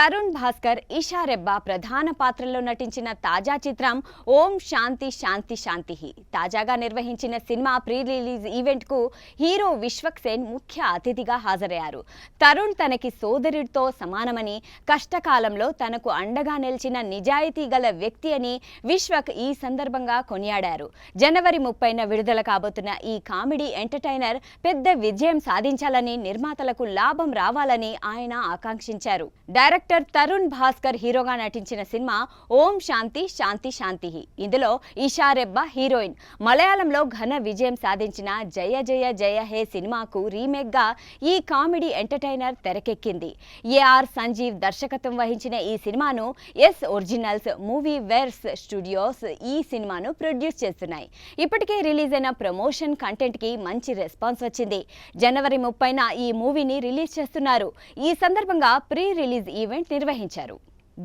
తరుణ్ భాస్కర్, ఇషా రెబ్బా ప్రధాన పాత్రల్లో నటించిన తాజా చిత్రం ఓం శాంతి శాంతి శాంతిహి. తాజాగా నిర్వహించిన సినిమా ప్రీ రిలీజ్ ఈవెంట్ కు హీరో విశ్వక్ సేన్ ముఖ్య అతిథిగా హాజరయ్యారు. తరుణ్ తనకి సోదరుడితో సమానమని, కష్టకాలంలో తనకు అండగా నిలిచిన నిజాయితీ గల వ్యక్తి అని విశ్వక్ ఈ సందర్భంగా కొనియాడారు. జనవరి 30న విడుదల కాబోతున్న ఈ కామెడీ ఎంటర్టైనర్ పెద్ద విజయం సాధించాలని, నిర్మాతలకు లాభం రావాలని ఆయన ఆకాంక్షించారు. డైరెక్టర్ తరుణ్ భాస్కర్ హీరోగా నటించిన సినిమా ఓం శాంతి శాంతి శాంతిహి. ఇందులో ఇషా రెబ్బా హీరోయిన్. మలయాళంలో ఘన విజయం సాధించిన జయ జయ జయ హే సినిమాకు రీమేక్ గా ఈ కామెడీ ఎంటర్టైనర్ తెరకెక్కింది. ఏఆర్ సంజీవ్ దర్శకత్వం వహించిన ఈ సినిమాను S originals movie verse studios ఈ సినిమాను ప్రొడ్యూస్ చేస్తున్నాయి. ఇప్పటికే రిలీజ్ అయిన ప్రమోషన్ కంటెంట్ కి మంచి రెస్పాన్స్ వచ్చింది. జనవరి 30న ఈ మూవీని రిలీజ్ చేస్తున్నారు. ఈ సందర్భంగా ప్రీ రిలీజ్ ఈవెంట్ నిర్వహించారు.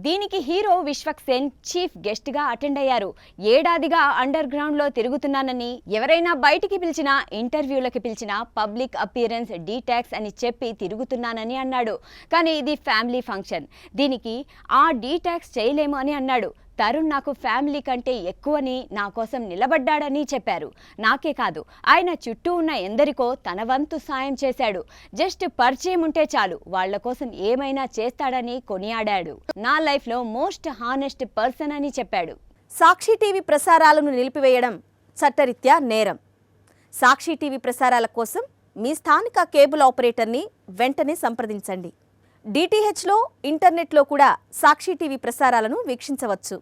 దీనికి hero Vishwak Sen chief guest గా అటెండ్ అయ్యారు. ఏడాదిగా అండర్ గ్రౌండ్ లో తిరుగుతున్నానని, ఎవరైనా బయటికి పిలిచినా, ఇంటర్వ్యూలకు పిలిచినా పబ్లిక్ అపియరెన్స్ డీటాక్స్ అని చెప్పి తిరుగుతున్నానని అన్నాడు. కానీ ఇది ఫ్యామిలీ ఫంక్షన్, దీనికి ఆ డీటాక్స్ చేయలేము అని అన్నాడు. తరుణ్ నాకు ఫ్యామిలీ కంటే ఎక్కువని, నా కోసం నిలబడ్డాడని చెప్పారు. నాకే కాదు, ఆయన చుట్టూ ఉన్న ఎందరికో తన వంతు సాయం చేశాడు. జస్ట్ పరిచయం ఉంటే చాలు, వాళ్ల కోసం ఏమైనా చేస్తాడని కొనియాడాడు. నా లైఫ్లో మోస్ట్ హానెస్ట్ పర్సన్ అని చెప్పాడు. సాక్షి టీవీ ప్రసారాలను నిలిపివేయడం చట్టరీత్యా నేరం. సాక్షి టీవీ ప్రసారాల కోసం మీ స్థానిక కేబుల్ ఆపరేటర్ని వెంటనే సంప్రదించండి. డిటిహెచ్లో, ఇంటర్నెట్లో కూడా సాక్షి టీవీ ప్రసారాలను వీక్షించవచ్చు.